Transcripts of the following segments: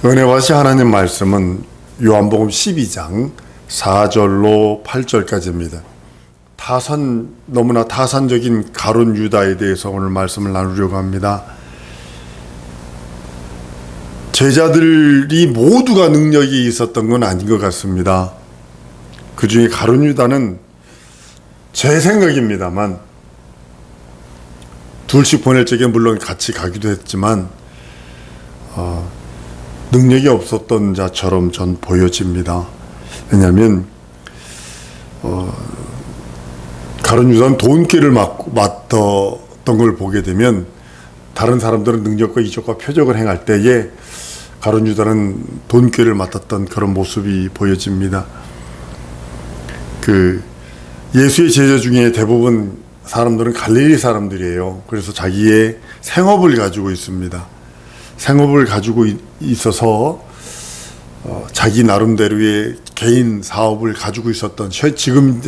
은혜와시 하나님 말씀은 요한복음 12장 4절로 8절까지입니다. 너무나 타산적인 가룟 유다에 대해서 오늘 말씀을 나누려고 합니다. 제자들이 모두가 능력이 있었던 건 아닌 것 같습니다. 그 중에 가룟 유다는 제 생각입니다만 둘씩 보낼 적에 물론 같이 가기도 했지만 능력이 없었던 자처럼 전 보여집니다. 왜냐하면 가룟 유다는 돈꾀를 맡았던 걸 보게 되면 다른 사람들은 능력과 이적과 표적을 행할 때에 가룟 유다는 돈꾀를 맡았던 그런 모습이 보여집니다. 예수의 제자 중에 대부분 사람들은 갈릴리 사람들이에요. 그래서 자기의 생업을 가지고 있습니다. 생업을 가지고 있어서 자기 나름대로의 개인 사업을 가지고 있었던, 지금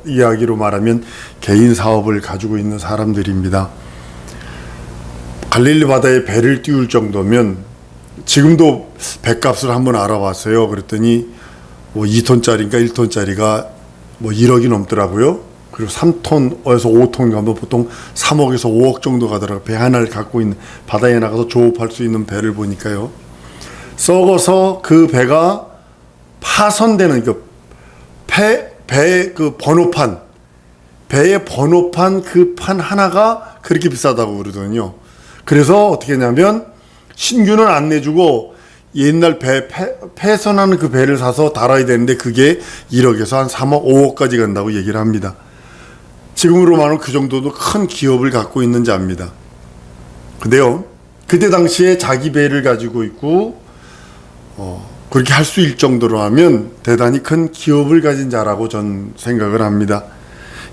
이야기로 말하면 개인 사업을 가지고 있는 사람들입니다. 갈릴리 바다에 배를 띄울 정도면 지금도 배값을 한번 알아봤어요. 그랬더니 2톤짜리인가 1톤짜리가 1억이 넘더라고요. 그리고 3톤에서 5톤 가면 보통 3억에서 5억 정도 가더라고요. 배 하나를 갖고 있는, 바다에 나가서 조업할 수 있는 배를 보니까요. 썩어서 그 배가 파손되는 배의 번호판, 배의 번호판 그 판 하나가 그렇게 비싸다고 그러거든요. 그래서 어떻게 했냐면 신규는 안 내주고 옛날 폐선하는 그 배를 사서 달아야 되는데 그게 1억에서 한 3억, 5억까지 간다고 얘기를 합니다. 지금으로 말하면 그 정도도 큰 기업을 갖고 있는 자입니다. 근데요, 그때 당시에 자기 배를 가지고 있고 그렇게 할 수 있을 정도로 하면 대단히 큰 기업을 가진 자라고 전 생각을 합니다.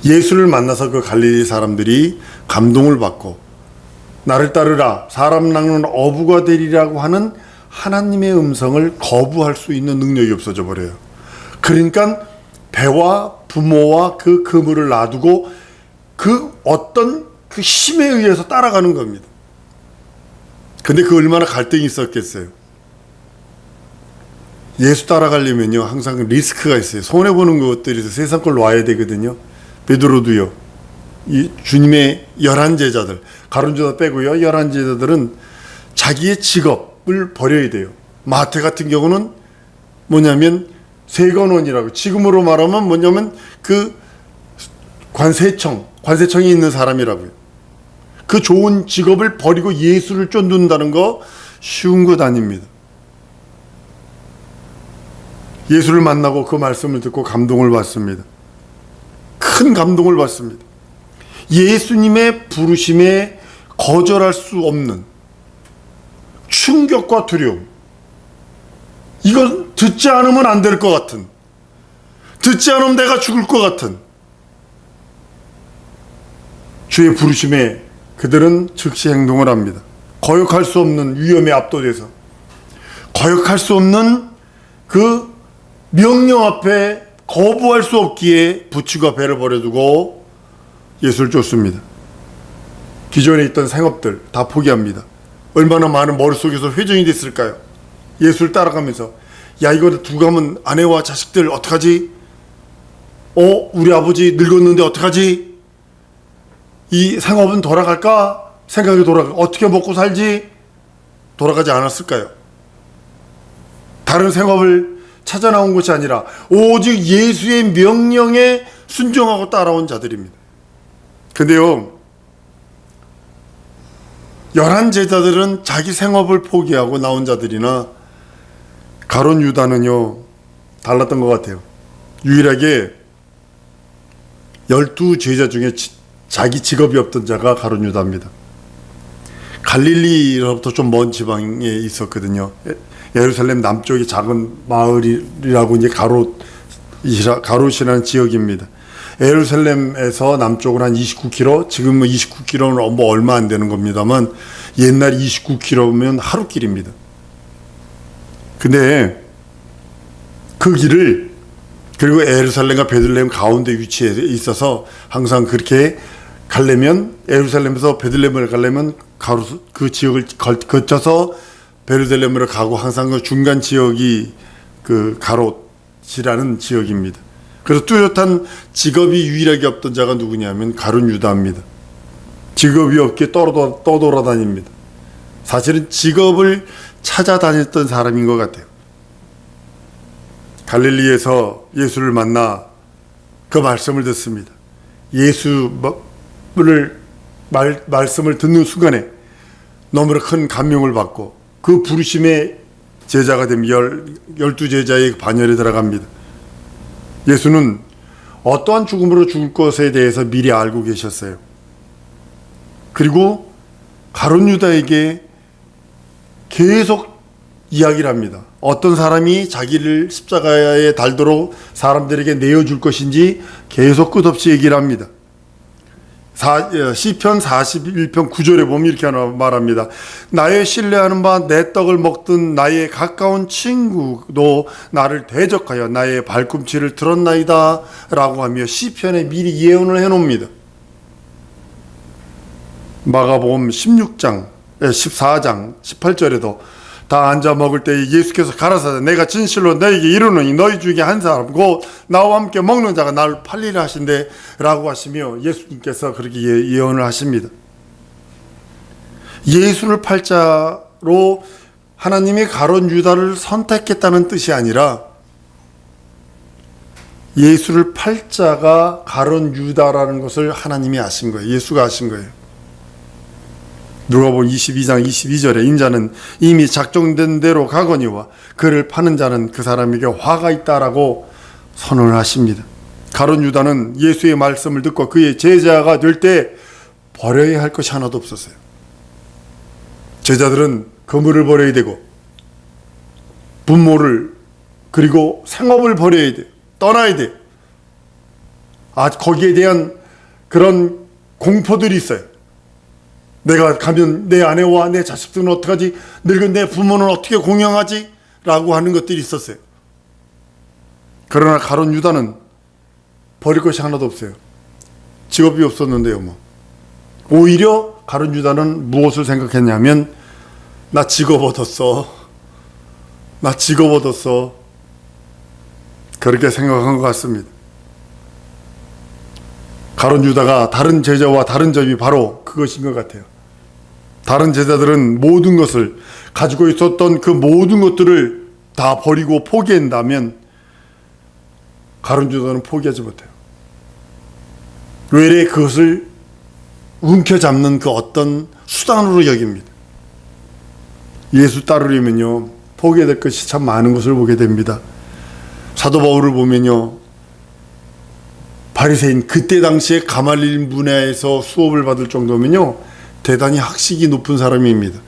예수를 만나서 그 갈릴리 사람들이 감동을 받고 나를 따르라, 사람 낚는 어부가 되리라고 하는 하나님의 음성을 거부할 수 있는 능력이 없어져 버려요. 그러니까 배와 부모와 그 그물을 놔두고 어떤 힘에 의해서 따라가는 겁니다. 근데 얼마나 갈등이 있었겠어요. 예수 따라가려면요, 항상 리스크가 있어요. 손해보는 것들이 있어요. 세상 걸 놔야 되거든요. 베드로도요. 이 주님의 11제자들, 가룟 유다 빼고요, 11제자들은 자기의 직업을 버려야 돼요. 마태 같은 경우는 뭐냐면 세관원이라고, 지금으로 말하면 뭐냐면 관세청이 있는 사람이라고요. 그 좋은 직업을 버리고 예수를 쫓는다는 거 쉬운 것 아닙니다. 예수를 만나고 그 말씀을 듣고 감동을 받습니다. 큰 감동을 받습니다. 예수님의 부르심에 거절할 수 없는 충격과 두려움, 이건 듣지 않으면 안 될 것 같은, 듣지 않으면 내가 죽을 것 같은 주의 부르심에 그들은 즉시 행동을 합니다. 거역할 수 없는 위험에 압도돼서, 거역할 수 없는 그 명령 앞에 거부할 수 없기에 부추가 배를 버려두고 예수를 쫓습니다. 기존에 있던 생업들 다 포기합니다. 얼마나 많은 머릿속에서 회전이 됐을까요? 예수를 따라가면서, 야, 이거 두고 가면 아내와 자식들 어떡하지? 우리 아버지 늙었는데 어떡하지? 이 생업은 돌아갈까? 생각이 어떻게 먹고 살지? 돌아가지 않았을까요? 다른 생업을 찾아 나온 것이 아니라 오직 예수의 명령에 순종하고 따라온 자들입니다. 근데요, 11제자들은 자기 생업을 포기하고 나온 자들이나 가룟 유다는요, 달랐던 것 같아요. 유일하게 12제자 중에 자기 직업이 없던 자가 가룟 유다입니다. 갈릴리로부터 좀 먼 지방에 있었거든요. 예루살렘 남쪽의 작은 마을이라고 이제 가롯이라는 지역입니다. 예루살렘에서 남쪽으로 한 29km, 지금 29km는 얼마 안 되는 겁니다만 옛날 29km면 하루길입니다. 근데 그 길을, 그리고 예루살렘과 베들레헴 가운데 위치해 있어서 항상 그렇게 가려면, 예루살렘에서 베들레헴을 가려면 그 지역을 거쳐서 베르셀렘으로 가고 항상 그 중간 지역이 그 가롯이라는 지역입니다. 그래서 뚜렷한 직업이 유일하게 없던 자가 누구냐면 가룟 유다입니다. 직업이 없게 떠돌아다닙니다. 사실은 직업을 찾아다녔던 사람인 것 같아요. 갈릴리에서 예수를 만나 그 말씀을 듣습니다. 말씀을 듣는 순간에 너무나 큰 감명을 받고 그 부르심의 제자가 되면 12제자의 반열에 들어갑니다. 예수는 어떠한 죽음으로 죽을 것에 대해서 미리 알고 계셨어요. 그리고 가룟 유다에게 계속 이야기를 합니다. 어떤 사람이 자기를 십자가에 달도록 사람들에게 내어줄 것인지 계속 끝없이 얘기를 합니다. 시편 41편 9절에 보면 이렇게 말합니다. 나의 신뢰하는 바 내 떡을 먹던 나의 가까운 친구도 나를 대적하여 나의 발꿈치를 들었나이다 라고 하며 시편에 미리 예언을 해놓습니다. 마가복음 14장 18절에도 다 앉아 먹을 때 예수께서 가라사대 내가 진실로 너에게 이르노니 너희 중에 한 사람 곧 나와 함께 먹는 자가 나를 팔리라 하신대 라고 하시며 예수님께서 그렇게 예언을 하십니다. 예수를 팔자로 하나님이 가룟 유다를 선택했다는 뜻이 아니라 예수를 팔자가 가룟 유다라는 것을 하나님이 아신 거예요. 예수가 아신 거예요. 누가복음 22장 22절에 인자는 이미 작정된 대로 가거니와 그를 파는 자는 그 사람에게 화가 있다라고 선언을 하십니다. 가룟 유다는 예수의 말씀을 듣고 그의 제자가 될 때 버려야 할 것이 하나도 없었어요. 제자들은 그물을 버려야 되고 분모를 그리고 생업을 버려야 돼요. 떠나야 돼요. 거기에 대한 그런 공포들이 있어요. 내가 가면 내 아내와 내 자식들은 어떡하지? 늙은 내 부모는 어떻게 공양하지? 라고 하는 것들이 있었어요. 그러나 가룟 유다는 버릴 것이 하나도 없어요. 직업이 없었는데요. 오히려 가룟 유다는 무엇을 생각했냐면 나 직업 얻었어. 그렇게 생각한 것 같습니다. 가룟 유다가 다른 제자와 다른 점이 바로 그것인 것 같아요. 다른 제자들은 모든 것을 가지고 있었던 그 모든 것들을 다 버리고 포기한다면 가룟 유다는 포기하지 못해요. 외래 그것을 움켜잡는 그 어떤 수단으로 여깁니다. 예수 따르려면요 포기해야 될 것이 참 많은 것을 보게 됩니다. 사도 바울을 보면요 바리새인 그때 당시에 가말릴 문화에서 수업을 받을 정도면요 대단히 학식이 높은 사람입니다.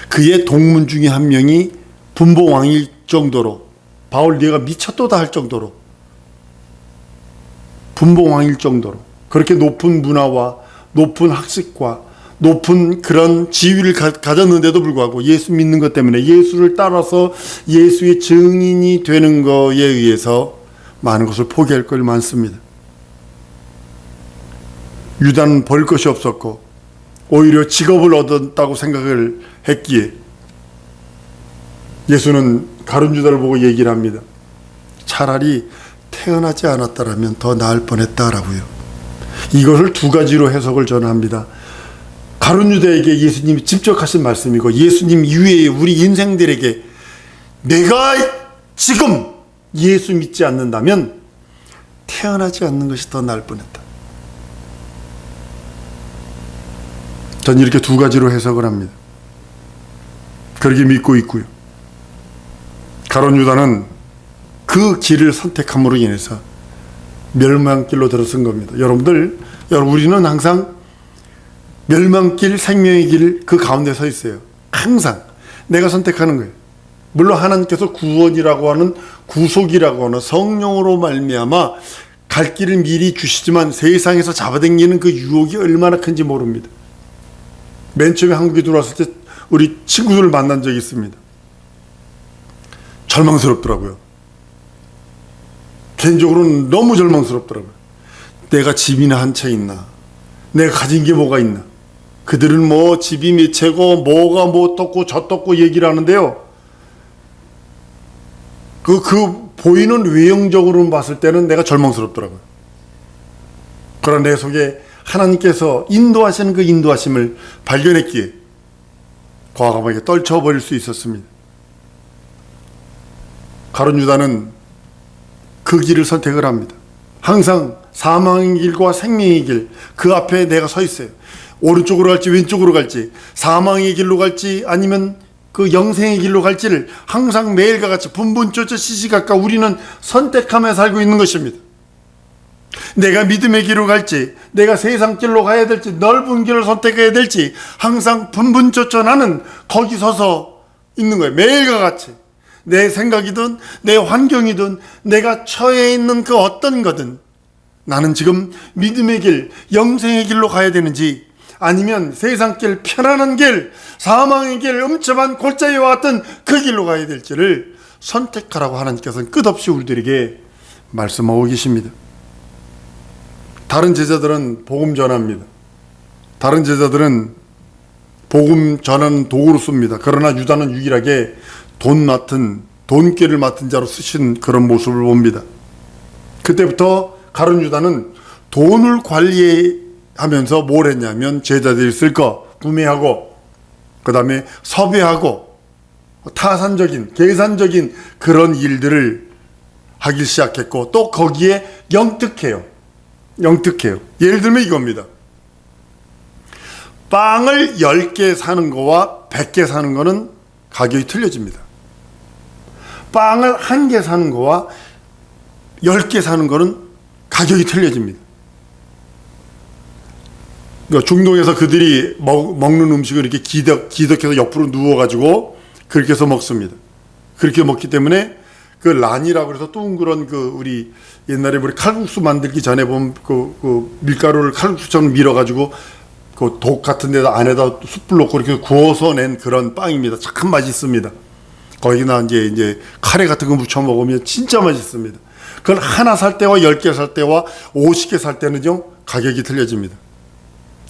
그의 동문 중에 한 명이 분봉왕일 정도로 바울 네가 미쳤도다 할 정도로 분봉왕일 정도로 그렇게 높은 문화와 높은 학식과 높은 그런 지위를 가졌는데도 불구하고 예수 믿는 것 때문에 예수를 따라서 예수의 증인이 되는 것에 의해서 많은 것을 포기할 걸 많습니다. 유다는 버릴 것이 없었고 오히려 직업을 얻었다고 생각을 했기에 예수는 가룟 유다를 보고 얘기를 합니다. 차라리 태어나지 않았다라면 더 나을 뻔했다라고요. 이것을 두 가지로 해석을 전합니다. 가룟 유다에게 예수님이 직접 하신 말씀이고 예수님 이후에 우리 인생들에게 내가 지금 예수 믿지 않는다면 태어나지 않는 것이 더 나을 뻔했다. 전 이렇게 두 가지로 해석을 합니다. 그렇게 믿고 있고요. 가룟 유다는 그 길을 선택함으로 인해서 멸망길로 들어선 겁니다. 여러분 우리는 항상 멸망길, 생명의 길 그 가운데 서 있어요. 항상 내가 선택하는 거예요. 물론 하나님께서 구원이라고 하는 구속이라고 하는 성령으로 말미암아 갈 길을 미리 주시지만 세상에서 잡아당기는 그 유혹이 얼마나 큰지 모릅니다. 맨 처음에 한국에 들어왔을 때 우리 친구들을 만난 적이 있습니다. 절망스럽더라고요. 개인적으로는 너무 절망스럽더라고요. 내가 집이나 한 채 있나? 내가 가진 게 뭐가 있나? 그들은 뭐 집이 몇 채고 뭐가 뭐 떴고 저 떴고 얘기를 하는데요. 그 보이는 외형적으로 봤을 때는 내가 절망스럽더라고요. 그러나 내 속에 하나님께서 인도하시는 그 인도하심을 발견했기에 과감하게 떨쳐버릴 수 있었습니다. 가룟 유다는 그 길을 선택을 합니다. 항상 사망의 길과 생명의 길, 그 앞에 내가 서 있어요. 오른쪽으로 갈지 왼쪽으로 갈지, 사망의 길로 갈지 아니면 그 영생의 길로 갈지를 항상 매일과 같이 분분초초 시시각각 우리는 선택하며 살고 있는 것입니다. 내가 믿음의 길로 갈지, 내가 세상 길로 가야 될지, 넓은 길을 선택해야 될지 항상 분분초초 나는 거기 서서 있는 거예요. 매일과 같이. 내 생각이든 내 환경이든 내가 처해 있는 그 어떤 거든 나는 지금 믿음의 길, 영생의 길로 가야 되는지 아니면 세상 길, 편안한 길, 사망의 길, 음침한 골짜기와 같은 그 길로 가야 될지를 선택하라고 하나님께서는 끝없이 우리들에게 말씀하고 계십니다. 다른 제자들은 복음 전합니다. 다른 제자들은 복음 전하는 도구로 씁니다. 그러나 유다는 유일하게 돈꾀를 맡은 자로 쓰신 그런 모습을 봅니다. 그때부터 가룟 유다는 돈을 관리하면서 뭘 했냐면 제자들이 쓸 거 구매하고 그 다음에 섭외하고 타산적인 계산적인 그런 일들을 하기 시작했고 또 거기에 영특해요. 예를 들면 이겁니다. 빵을 10개 사는 거와 100개 사는 거는 가격이 틀려집니다. 빵을 1개 사는 거와 10개 사는 거는 가격이 틀려집니다. 그러니까 중동에서 그들이 먹는 음식을 이렇게 기덕해서 옆으로 누워가지고 그렇게 해서 먹습니다. 그렇게 먹기 때문에 그 란이라고 해서 둥그런 우리 옛날에 우리 칼국수 만들기 전에 보면 그 밀가루를 칼국수처럼 밀어가지고 그 독 같은 데다 안에다 숯불 넣고 이렇게 구워서 낸 그런 빵입니다. 참 맛있습니다. 거기나 이제 카레 같은 거 묻혀 먹으면 진짜 맛있습니다. 그걸 하나 살 때와 10개 살 때와 50개 살 때는요, 가격이 틀려집니다.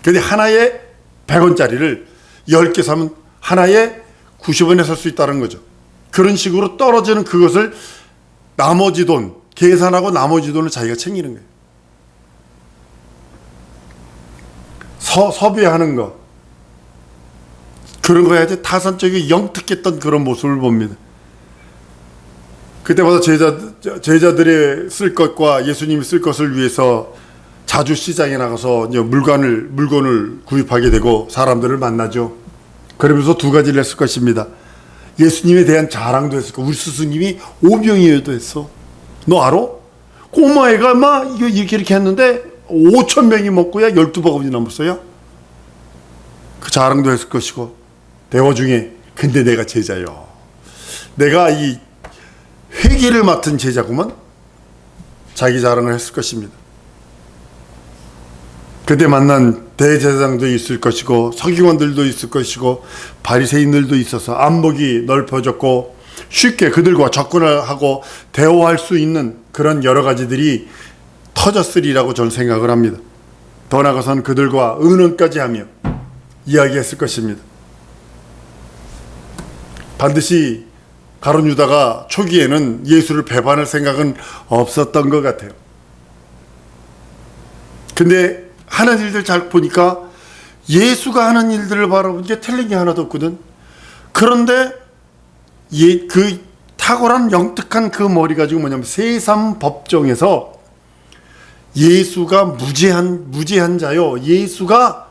근데 하나에 100원짜리를 10개 사면 하나에 90원에 살 수 있다는 거죠. 그런 식으로 떨어지는 그것을 나머지 돈, 계산하고 나머지 돈을 자기가 챙기는 거예요. 섭외하는 거. 그런 거 해야지 타산적이고 영특했던 그런 모습을 봅니다. 그때마다 제자들의 쓸 것과 예수님이 쓸 것을 위해서 자주 시장에 나가서 이제 물건을 구입하게 되고 사람들을 만나죠. 그러면서 두 가지를 했을 것입니다. 예수님에 대한 자랑도 했을 거. 우리 스승님이 오병이어도 했어. 너 알아? 꼬마애가 막 이렇게 했는데 5,000명이 먹고야 12바구니 남았어요. 그 자랑도 했을 것이고 대화 중에 근데 내가 제자요. 내가 이 회계를 맡은 제자구만. 자기 자랑을 했을 것입니다. 그때 만난 대제사장도 있을 것이고 서기관들도 있을 것이고 바리새인들도 있어서 안목이 넓어졌고 쉽게 그들과 접근을 하고 대화할 수 있는 그런 여러 가지들이 터졌으리라고 저는 생각을 합니다. 더 나아가서는 그들과 의논까지 하며 이야기했을 것입니다. 반드시 가룟 유다가 초기에는 예수를 배반할 생각은 없었던 것 같아요. 근데 하는 일들 잘 보니까 예수가 하는 일들을 바라보는 게 틀린 게 하나도 없거든. 그런데 그 탁월한 영특한 그 머리 가지고 뭐냐면 세상 법정에서 예수가 무죄한 자요, 예수가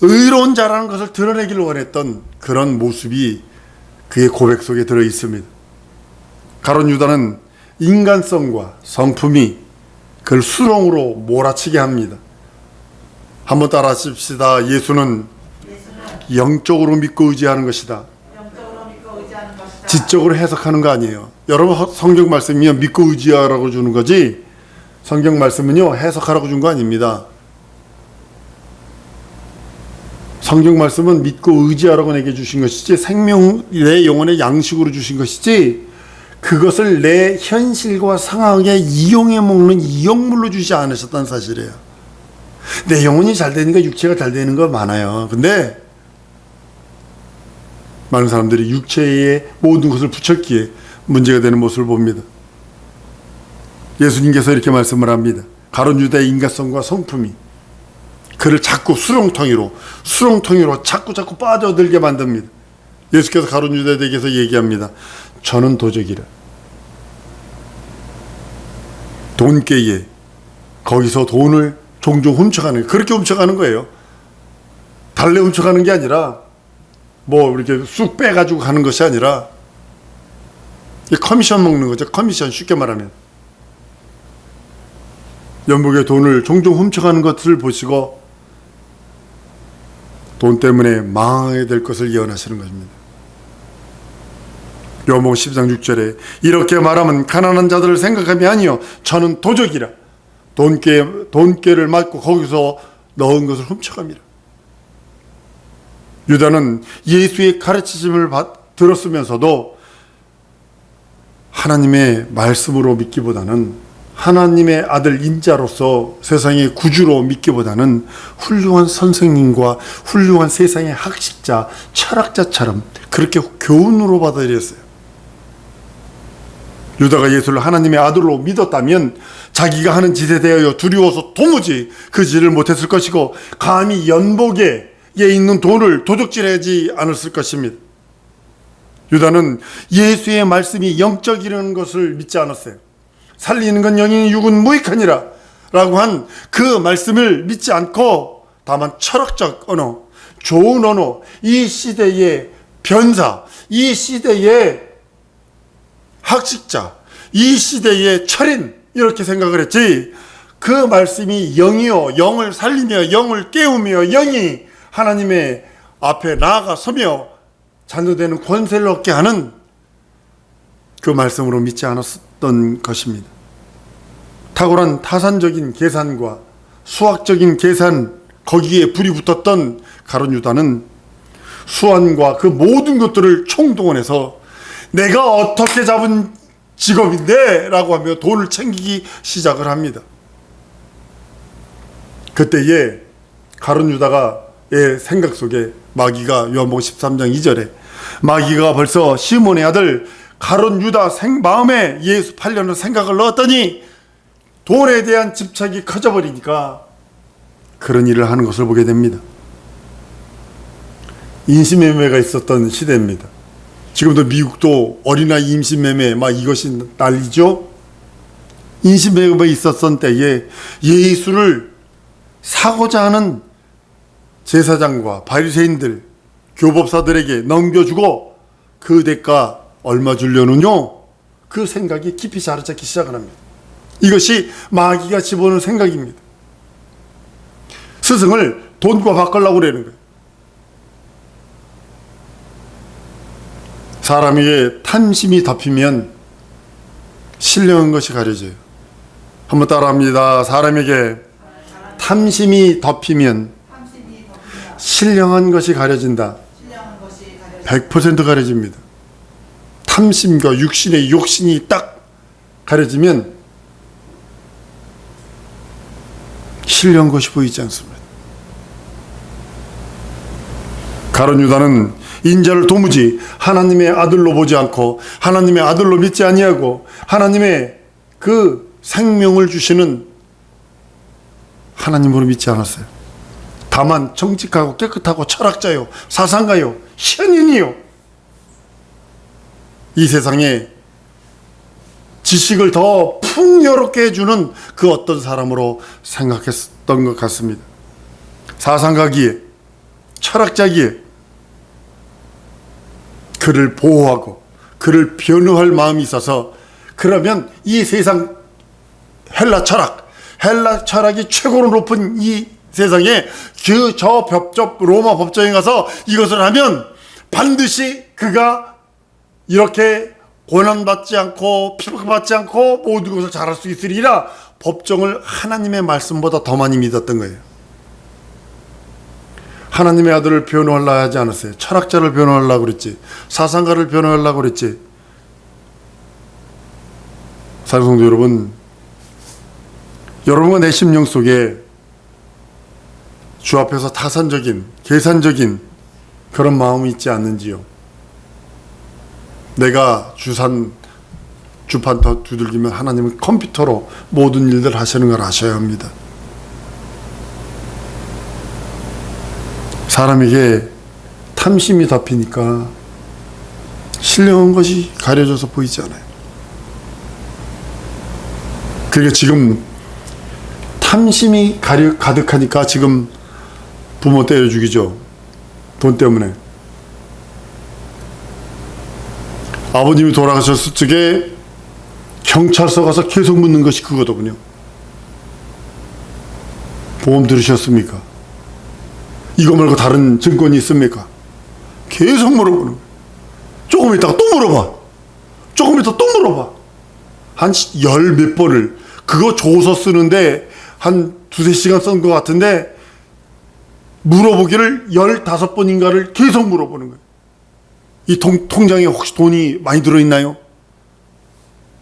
의로운 자라는 것을 드러내기를 원했던 그런 모습이 그의 고백 속에 들어 있습니다. 가룟 유다는 인간성과 성품이 그를 수렁으로 몰아치게 합니다. 한번 따라 하십시다. 예수는 영적으로 믿고 의지하는 것이다. 지적으로 해석하는 거 아니에요. 여러분 성경 말씀이면 믿고 의지하라고 주는 거지 성경 말씀은요 해석하라고 준 거 아닙니다. 성경 말씀은 믿고 의지하라고 내게 주신 것이지 내 영혼의 양식으로 주신 것이지 그것을 내 현실과 상황에 이용해 먹는 이용물로 주지 않으셨다는 사실이에요. 내 영혼이 잘 되니까 육체가 잘 되는 거 많아요. 근데 많은 사람들이 육체에 모든 것을 붙였기에 문제가 되는 모습을 봅니다. 예수님께서 이렇게 말씀을 합니다. 가룟 유다의 인간성과 성품이 그를 자꾸 수렁텅이로 자꾸 빠져들게 만듭니다. 예수께서 가룟 유다에게서 얘기합니다. 저는 도적이라. 돈깨에 거기서 돈을 종종 훔쳐가는, 그렇게 훔쳐가는 거예요. 달래 훔쳐가는 게 아니라 뭐 이렇게 쑥 빼가지고 가는 것이 아니라 커미션 먹는 거죠. 커미션, 쉽게 말하면. 연복의 돈을 종종 훔쳐가는 것을 보시고 돈 때문에 망하게 될 것을 예언하시는 것입니다. 요한복음 10장 6절에 이렇게 말하면 가난한 자들을 생각함이 아니요 저는 도적이라. 돈깨를 맞고 거기서 넣은 것을 훔쳐갑니다. 유다는 예수의 가르치심을 들었으면서도 하나님의 말씀으로 믿기보다는, 하나님의 아들 인자로서 세상의 구주로 믿기보다는 훌륭한 선생님과 훌륭한 세상의 학식자, 철학자처럼 그렇게 교훈으로 받아들였어요. 유다가 예수를 하나님의 아들로 믿었다면 자기가 하는 짓에 대하여 두려워서 도무지 그 짓을 못했을 것이고, 감히 연복에 있는 돈을 도적질하지 않았을 것입니다. 유다는 예수의 말씀이 영적이라는 것을 믿지 않았어요. 살리는 건 영이니 육은 무익하니라 라고 한 그 말씀을 믿지 않고, 다만 철학적 언어, 좋은 언어, 이 시대의 변사, 이 시대의 학식자, 이 시대의 철인, 이렇게 생각을 했지, 그 말씀이 영이요 영을 살리며 영을 깨우며 영이 하나님의 앞에 나아가서며 자녀되는 권세를 얻게 하는 그 말씀으로 믿지 않았던 것입니다. 탁월한 타산적인 계산과 수학적인 계산, 거기에 불이 붙었던 가룟 유다는 수완과 그 모든 것들을 총동원해서 내가 어떻게 잡은 직업인데 라고 하며 돈을 챙기기 시작을 합니다. 그때에 가룟 유다의 생각 속에 마귀가, 요한복음 13장 2절에 마귀가 벌써 시몬의 아들 가룟 유다 마음에 예수 팔려는 생각을 넣었더니 돈에 대한 집착이 커져버리니까 그런 일을 하는 것을 보게 됩니다. 인신매매가 있었던 시대입니다. 지금도 미국도 어린아이 임신매매 막 이것이 난리죠. 인신매매가 있었던 때에 예수를 사고자 하는 제사장과 바리새인들, 교법사들에게 넘겨주고 그 대가 얼마 주려느뇨? 그 생각이 깊이 자리 잡기 시작을 합니다. 이것이 마귀가 집어넣은 생각입니다. 스승을 돈과 바꾸려고 그러는 거예요. 사람에게 탐심이 덮이면 신령한 것이 가려져요. 한번 따라합니다. 사람에게 탐심이 덮이면 신령한 것이 가려진다. 100% 가려집니다. 탐심과 육신의 욕심이 딱 가려지면 신령한 것이 보이지 않습니다. 가룟 유다는 인자를 도무지 하나님의 아들로 보지 않고 하나님의 아들로 믿지 아니하고 하나님의 그 생명을 주시는 하나님으로 믿지 않았어요. 다만 정직하고 깨끗하고 철학자요, 사상가요, 현인이요, 이 세상에 지식을 더 풍요롭게 해주는 그 어떤 사람으로 생각했던 것 같습니다. 사상가기에, 철학자기에 그를 보호하고 그를 변호할 마음이 있어서, 그러면 이 세상 헬라 철학이 최고로 높은 이 세상에 저 로마 법정에 가서 이것을 하면 반드시 그가 이렇게 고난받지 않고 핍박받지 않고 모든 것을 잘할 수 있으리라 법정을 하나님의 말씀보다 더 많이 믿었던 거예요. 하나님의 아들을 변호하려고 하지 않았어요. 철학자를 변호하려고 그랬지, 사상가를 변호하려고 그랬지. 사랑성도 여러분, 여러분과 내 심령 속에 주 앞에서 타산적인, 계산적인 그런 마음이 있지 않는지요? 내가 주판 더 두들기면 하나님은 컴퓨터로 모든 일들 하시는 걸 아셔야 합니다. 사람에게 탐심이 덮이니까 신령한 것이 가려져서 보이지 않아요. 그러니까 지금 탐심이 가득하니까 지금 부모 때려 죽이죠. 돈 때문에. 아버님이 돌아가셨을 적에 경찰서 가서 계속 묻는 것이 그거더군요. 보험 들으셨습니까? 이거 말고 다른 증권이 있습니까? 계속 물어보는 거예요. 조금 있다가 또 물어봐. 조금 있다가 또 물어봐. 한 열 몇 번을. 그거 조서 쓰는데 한 두세 시간 쓴 것 같은데 물어보기를 15번인가를 계속 물어보는 거예요. 이 통장에 혹시 돈이 많이 들어있나요?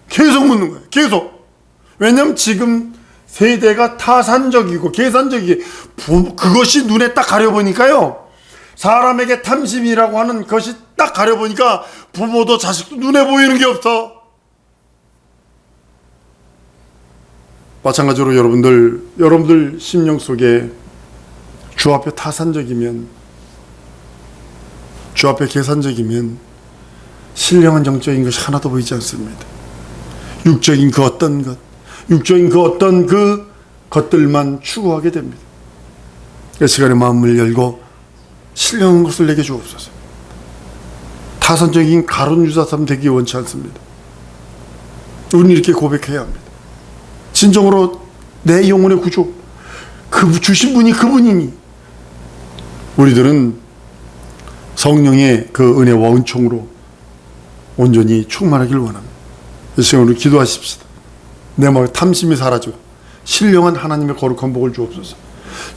계속 묻는 거예요. 계속. 왜냐면 지금 세대가 타산적이고 계산적이고 그것이 눈에 딱 가려보니까요. 사람에게 탐심이라고 하는 것이 딱 가려보니까 부모도 자식도 눈에 보이는 게 없어. 마찬가지로 여러분들 심령 속에 주 앞에 타산적이면, 주 앞에 계산적이면 신령한 정적인 것이 하나도 보이지 않습니다. 육적인 그 어떤 것, 육적인 그 어떤 그 것들만 추구하게 됩니다. 이 시간에 마음을 열고 신령한 것을 내게 주옵소서. 타산적인 가론 유다삼 되기 원치 않습니다. 우리는 이렇게 고백해야 합니다. 진정으로 내 영혼의 구주, 그 주신 분이 그분이니 우리들은 성령의 그 은혜와 은총으로 온전히 충만하길 원합니다. 이 시간 우리 기도하십시다. 내 마음에 탐심이 사라지고 신령한 하나님의 거룩한 복을 주옵소서.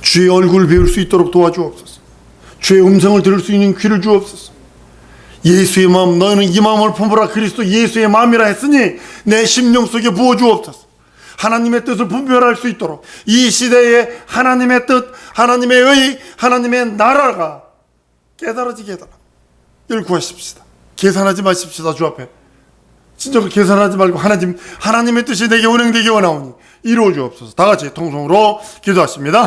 주의 얼굴을 배울 수 있도록 도와주옵소서. 주의 음성을 들을 수 있는 귀를 주옵소서. 예수의 마음, 너희는 이 마음을 품으라. 그리스도 예수의 마음이라 했으니 내 심령 속에 부어주옵소서. 하나님의 뜻을 분별할 수 있도록 이 시대에 하나님의 뜻, 하나님의 의, 하나님의 나라가 깨달아지게 해달라. 이를 구하십시다. 계산하지 마십시다. 주 앞에 진짜 계산하지 말고 하나님의 뜻이 내게 운행되기 원하오니 이루어 주옵소서. 다 같이 통성으로 기도하십니다.